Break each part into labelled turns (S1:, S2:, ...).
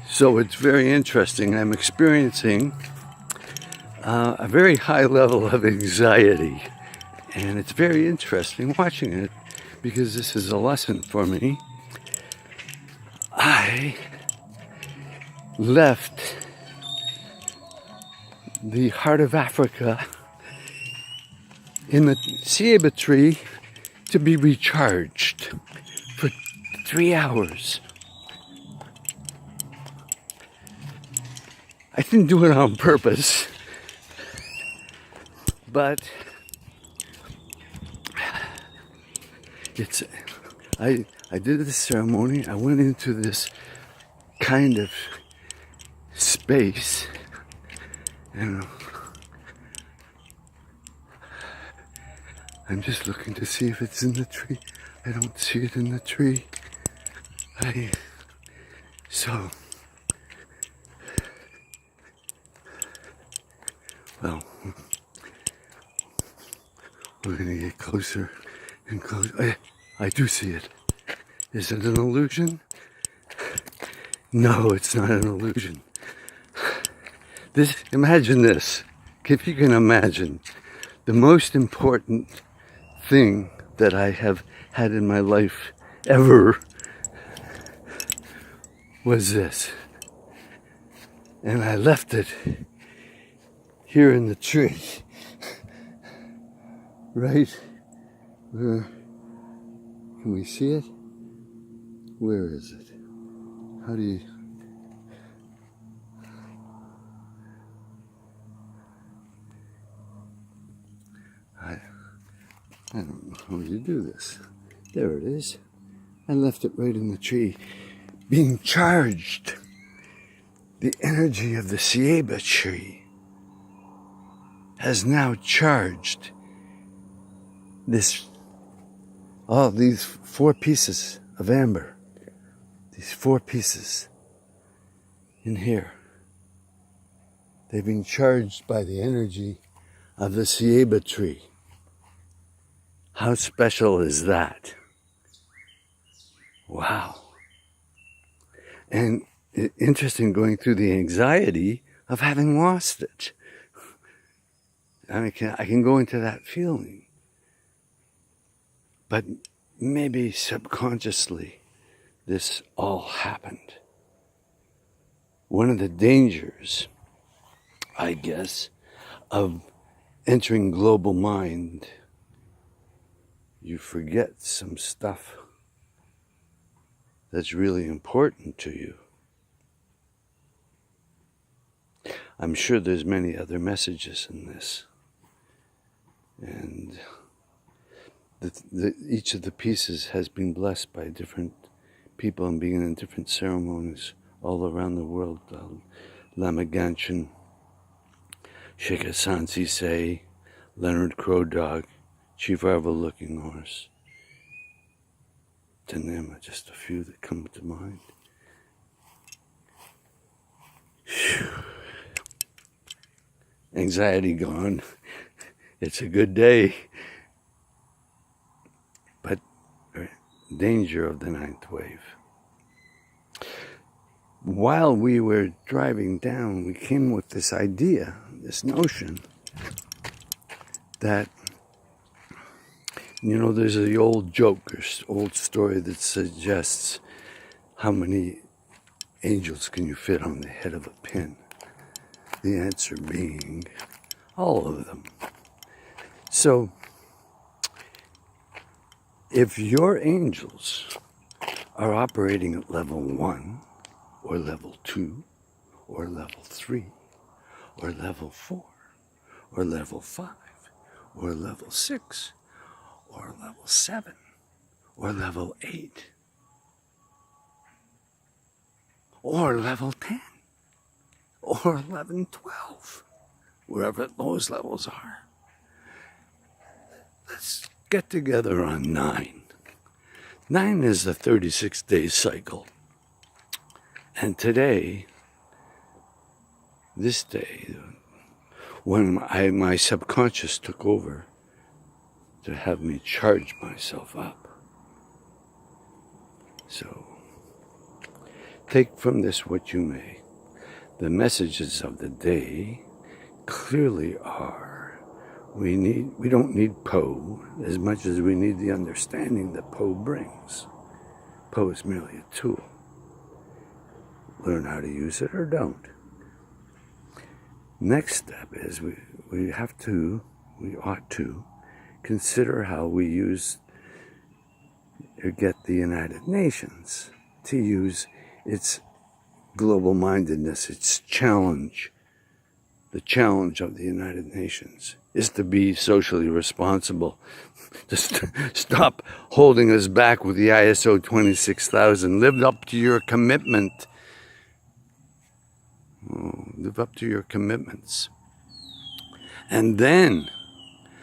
S1: So it's very interesting. I'm experiencing a very high level of anxiety, and it's very interesting watching it because this is a lesson for me. I left the heart of Africa in the ceiba tree to be recharged for 3 hours. I didn't do it on purpose, but I did the ceremony. I went into this kind of space, and I'm just looking to see if it's in the tree. I don't see it in the tree. Well, we're gonna get closer and closer. I do see it. Is it an illusion? No, it's not an illusion. Imagine this. If you can imagine, the most important thing that I have had in my life ever was this. And I left it here in the tree. Right? Can we see it? Where is it? How do you... I don't know how you do this. There it is. I left it right in the tree, being charged. The energy of the ceiba tree has now charged these 4 pieces of amber. These 4 pieces in here. They've been charged by the energy of the ceiba tree. How special is that? Wow. And interesting going through the anxiety of having lost it. I can go into that feeling. But maybe subconsciously this all happened. One of the dangers, I guess, of entering global mind, you forget some stuff that's really important to you. I'm sure there's many other messages in this. And each of the pieces has been blessed by different people and being in different ceremonies all around the world. Lama Ganchen, Sheikh Hassan Sisay, Leonard Crow Dog, Chief Arvel Looking Horse, to name just a few that come to mind. Whew. Anxiety gone. It's a good day. But danger of the 9th wave. While we were driving down, we came with this idea, this notion, that, there's the old joke or old story that suggests how many angels can you fit on the head of a pin? The answer being all of them. So, if your angels are operating at level 1, or level 2, or level 3, or level 4, or level 5, or level 6, or level 7, or level 8, or level 10, or 11, 12, wherever those levels are. Let's get together on 9. 9 is the 36-day cycle. And today, this day, when my subconscious took over to have me charge myself up. So Take from this what you may. The messages of the day clearly are, we don't need Poe as much as we need the understanding that Poe brings. Poe is merely a tool. Learn how to use it or don't. Next step is we ought to consider how we use or get the United Nations to use its global mindedness, its challenge. The challenge of the United Nations is to be socially responsible. Just stop holding us back with the ISO 26000. Live up to your commitment. Live up to your commitments. And then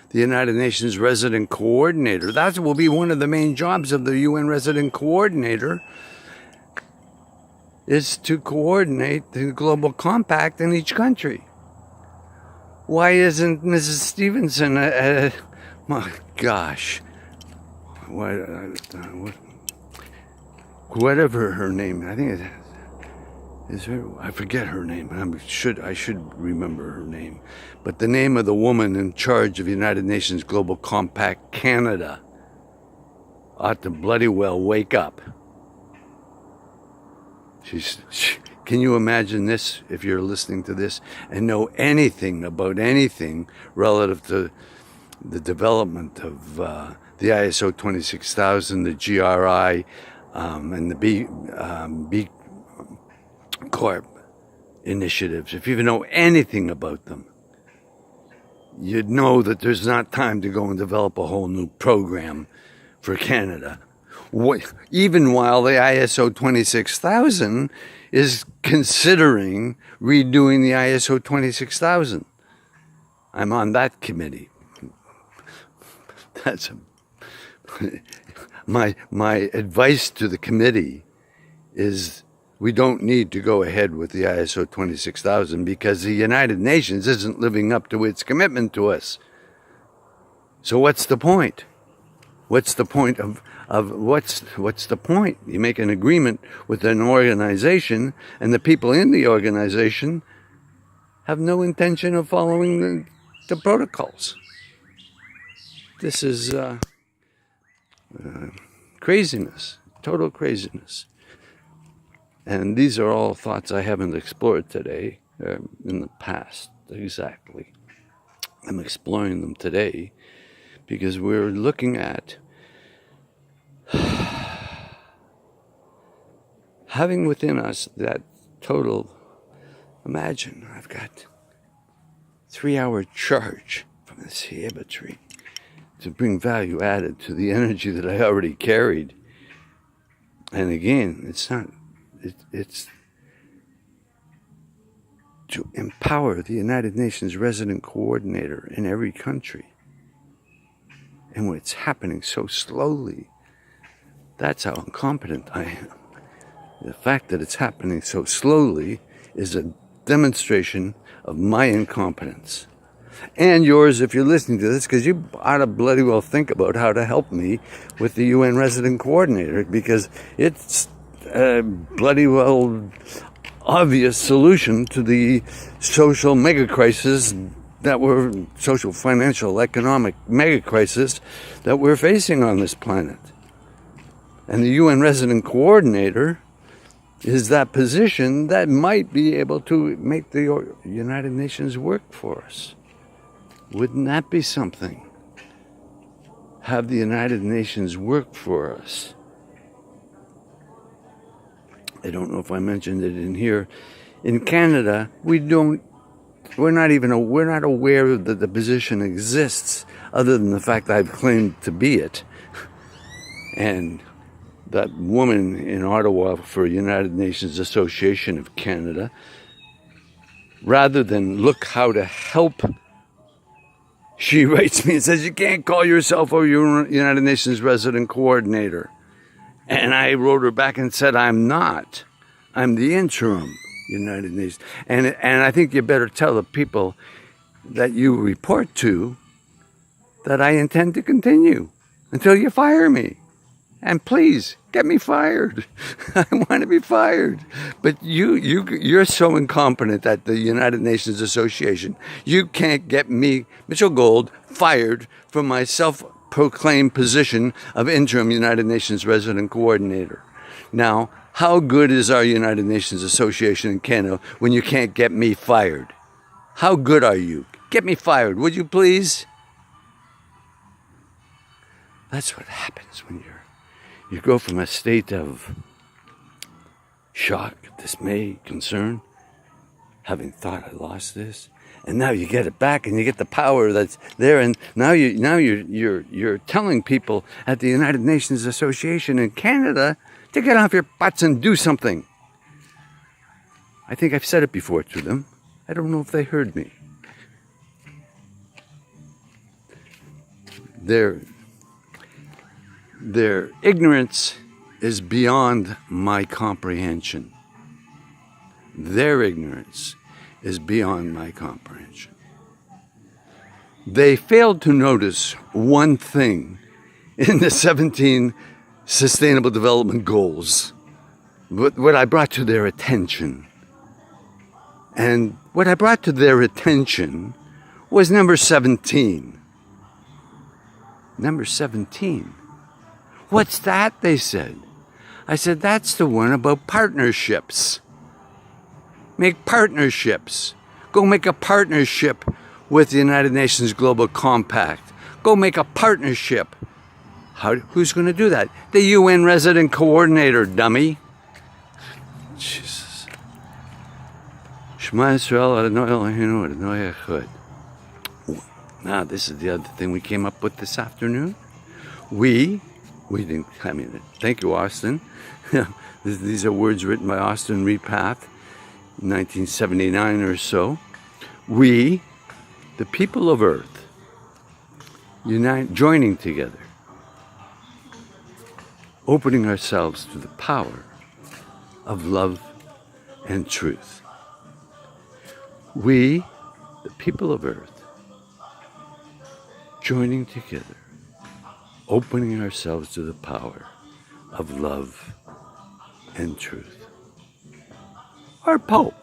S1: the United Nations Resident Coordinator. That will be one of the main jobs of the UN Resident Coordinator, is to coordinate the global compact in each country. Why isn't Mrs. Stevenson my gosh, whatever her name, I think it is her, I forget her name. I should remember her name. But the name of the woman in charge of the United Nations Global Compact Canada ought to bloody well wake up. Can you imagine this, if you're listening to this and know anything about anything relative to the development of the ISO 26000, the GRI, and the B Corp initiatives? If you even know anything about them, you'd know that there's not time to go and develop a whole new program for Canada. Even while the ISO 26000 is considering redoing the ISO 26000. I'm on that committee. That's my advice to the committee is we don't need to go ahead with the ISO 26000 because the United Nations isn't living up to its commitment to us. So what's the point? What's the point of what's the point? You make an agreement with an organization and the people in the organization have no intention of following the protocols. This is craziness, total craziness. And these are all thoughts I haven't explored today, in the past, exactly. I'm exploring them today because we're looking at having within us that total, imagine I've got 3-hour charge from this Hieba tree to bring value added to the energy that I already carried. And again, it's to empower the United Nations Resident Coordinator in every country. And it's happening so slowly. That's how incompetent I am. The fact that it's happening so slowly is a demonstration of my incompetence. And yours if you're listening to this, because you ought to bloody well think about how to help me with the UN Resident Coordinator, because it's a bloody well obvious solution to the social mega crisis social, financial, economic mega crisis that we're facing on this planet. And the UN Resident Coordinator is that position that might be able to make the United Nations work for us. Wouldn't that be something? Have the United Nations work for us. I don't know if I mentioned it in here. In Canada, we're not aware that the position exists, other than the fact I've claimed to be it. And that woman in Ottawa for United Nations Association of Canada, rather than look how to help, she writes me and says, you can't call yourself a United Nations Resident Coordinator. And I wrote her back and said, I'm not. I'm the interim United Nations. And I think you better tell the people that you report to that I intend to continue until you fire me. And please, Get me fired. I want to be fired. But you're so incompetent at the United Nations Association. You can't get me, Mitchell Gold, fired from my self-proclaimed position of interim United Nations resident coordinator. Now, how good is our United Nations Association in Canada when you can't get me fired? How good are you? Get me fired, would you please? That's what happens when you go from a state of shock, dismay, concern, having thought I lost this, and now you get it back and you get the power that's there, and now you're telling people at the United Nations Association in Canada to get off your butts and do something. I think I've said it before to them. I don't know if they heard me. Their ignorance is beyond my comprehension. Their ignorance is beyond my comprehension. They failed to notice one thing in the 17 Sustainable Development Goals, what I brought to their attention. And what I brought to their attention was number 17. Number 17. What's that? They said. I said, that's the one about partnerships. Make partnerships. Go make a partnership with the United Nations Global Compact. Go make a partnership. Who's going to do that? The UN resident coordinator, dummy. Jesus. Shema Yisrael Adonai Eloheinu Adonai Echad. Now, this is the other thing we came up with this afternoon. We didn't, I mean, thank you, Austin. These are words written by Austin Repath in 1979 or so. We, the people of Earth, joining together, opening ourselves to the power of love and truth. We, the people of Earth, joining together, opening ourselves to the power of love and truth. Our Pope.